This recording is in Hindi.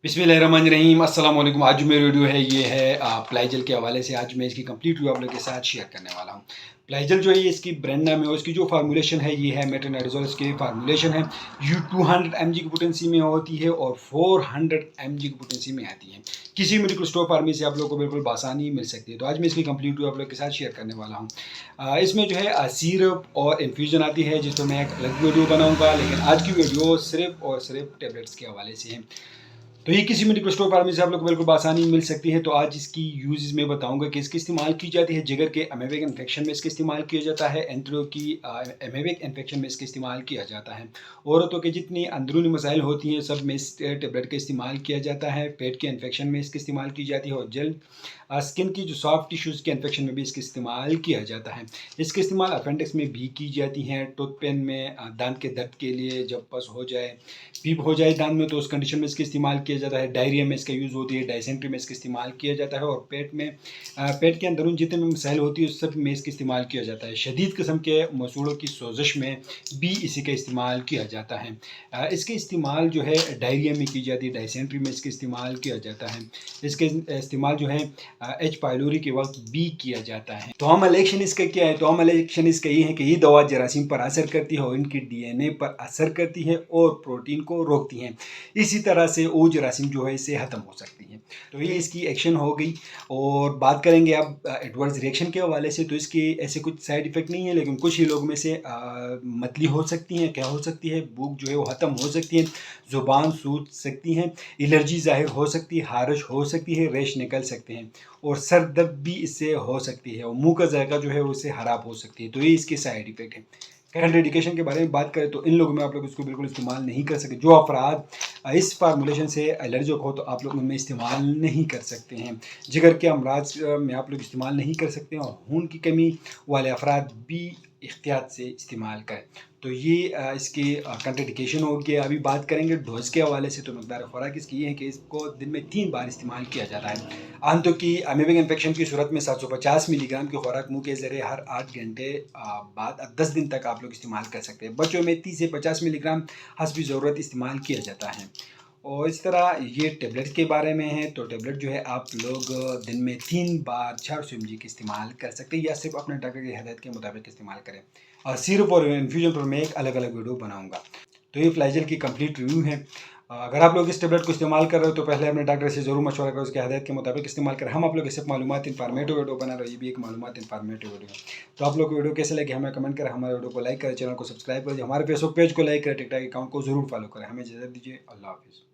बिस्मिल्लाहिर्रहमानिर्रहीम अस्सलाम वालेकुम। आज जो मेरी वीडियो है ये है प्लाइजल के हवाले से। आज मैं इसकी कंप्लीट व्यू आप लोगों के साथ शेयर करने वाला हूँ। प्लाइजल जो है ये इसकी ब्रांड नाम है और इसकी जो फार्मूलेशन है ये है मेट्रोनिडाज़ोल। इसकी फार्मूलेशन है यू 200 mg की पोटेंसी में होती है और 400 mg की पोटेंसी में आती है। किसी मेडिकल स्टोर फार्मेसी से आप लोग को बिल्कुल आसानी मिल सकती है। तो आज मैं इसकी कंप्लीट व्यू आप लोग के साथ शेयर करने वाला हूँ। इसमें जो है सिरप और इन्फ्यूज़न आती है जिस पर मैं एक अलग वीडियो बनाऊँगा, लेकिन आज की वीडियो सिर्फ और सिर्फ टेबलेट्स के हवाले से है। तो ये किसी मेडिकल स्टोर फार्मेसी से आप लोग को बिल्कुल आसानी मिल सकती है। तो आज इसकी यूजेस में बताऊंगा कि इसकी इस्तेमाल की जाती है जिगर के अमेबिक इन्फेक्शन में इसका इस्तेमाल किया जाता है, एंट्रो की अमेबिक इन्फेक्शन में इसका इस्तेमाल किया जाता है। औरतों के जितनी अंदरूनी मसाइल होती हैं सब में इस टेबलेट का इस्तेमाल किया जाता है। पेट के इन्फेक्शन में इसका इस्तेमाल की जाती है और जल्द स्किन की जो सॉफ्ट टिश्यूज़ के इन्फेक्शन में भी इसका इस्तेमाल किया जाता है। इसका इस्तेमाल अपेंडिक्स में भी की जाती हैं, टूथ पेन में, दांत के दर्द के लिए, जब पस हो जाए, पीप हो जाए दांत में तो उस कंडीशन में इसका इस्तेमाल किया जाता है। डायरिया में इसका यूज़ होती है, डायसेंट्री में इसका इस्तेमाल किया जाता है और पेट के अंदरून जितने भी मसाइल होती है उस सब में इसका इस्तेमाल किया जाता है। शदीद किस्म के मसूड़ों की सोजिश में भी इसी का इस्तेमाल किया जाता है। इसका इस्तेमाल जो है डायरिया में की जाती है, डायसेंट्री में इसका इस्तेमाल किया जाता है। इसके इस्तेमाल जो है एच पाइलोरी के वक्त भी किया जाता है। तो हम इलेक्शन इसका क्या है? तो हम इलेक्शन इसका ये है कि ये दवा जरासीम पर असर करती है और इनकी डीएनए पर असर करती है और प्रोटीन को रोकती है। इसी तरह से वो जरासीम जो है इससे ख़त्म हो सकती है। तो ये इसकी एक्शन हो गई। और बात करेंगे अब एडवर्स रिएक्शन के हवाले से। तो इसके ऐसे कुछ साइड इफ़ेक्ट नहीं है, लेकिन कुछ ही लोग में से मतली हो सकती हैं। क्या हो सकती है? भूख जो है वो ख़त्म हो सकती है, ज़ुबान सूज सकती हैं, एलर्जी ज़ाहिर हो सकती है, हारिश हो सकती है, रैश निकल सकते हैं और सर दर्द भी इससे हो सकती है और मुंह का जायका जो है वो इससे ख़राब हो सकती है। तो ये इसके साइड इफ़ेक्ट है। कंट्राइंडिकेशन के बारे में बात करें तो इन लोगों में आप लोग इसको बिल्कुल इस्तेमाल नहीं कर सकते। जो अफराद इस फार्मूलेशन से एलर्जिक हो तो आप लोग उनमें इस्तेमाल नहीं कर सकते हैं। जिगर के अमराज में आप लोग इस्तेमाल नहीं कर सकते हैं और खून की कमी वाले अफराद भी एहतियात से इस्तेमाल करें। तो ये इसकी कंट्राइंडिकेशन हो गया। अभी बात करेंगे डोज के हवाले से। तो मकदार खुराक इसकी ये है कि इसको दिन में 3 बार इस्तेमाल किया जाता है। आंतों की अमेबिक इन्फेक्शन की सूरत में 750 मिलीग्राम की खुराक मुंह के ज़रिए हर 8 घंटे बाद 10 दिन तक आप लोग इस्तेमाल कर सकते हैं। बच्चों में 30 से 50 मिलीग्राम हस्बी ज़रूरत इस्तेमाल किया जाता है। और इस तरह ये टेबलेट के बारे में है। तो टेबलेट जो है आप लोग दिन में 3 बार 400 mg की इस्तेमाल कर सकते हैं या सिर्फ अपने डॉक्टर की हिदायत के मुताबिक इस्तेमाल करें। और सिरप और इन्फ्यूजन पर मैं एक अलग अलग वीडियो बनाऊंगा। तो ये फ्लाइजल की कंप्लीट रिव्यू है। अगर आप लोग इस टेबलेट को इस्तेमाल कर रहे हो तो पहले अपने डॉक्टर से ज़रूर मशवरा करो, उसकी हिदायत के मुताबिक इस्तेमाल करें। हम आप लोग सिर्फ मालूमात इन्फॉर्मेटिव वीडियो बना रहे हैं, ये भी एक मालूमात इन्फॉर्मेटिव वीडियो है। तो आप लोग को वीडियो कैसे लगे हमें कमेंट करें, हमारे वीडियो को लाइक करें, चैनल को सब्सक्राइब करें, हमारे फेसबुक पेज को लाइक करें, टिकटॉक अकाउंट को जरूर फॉलो करें। हमें इजाज़त दीजिए। अल्लाह हाफिज़।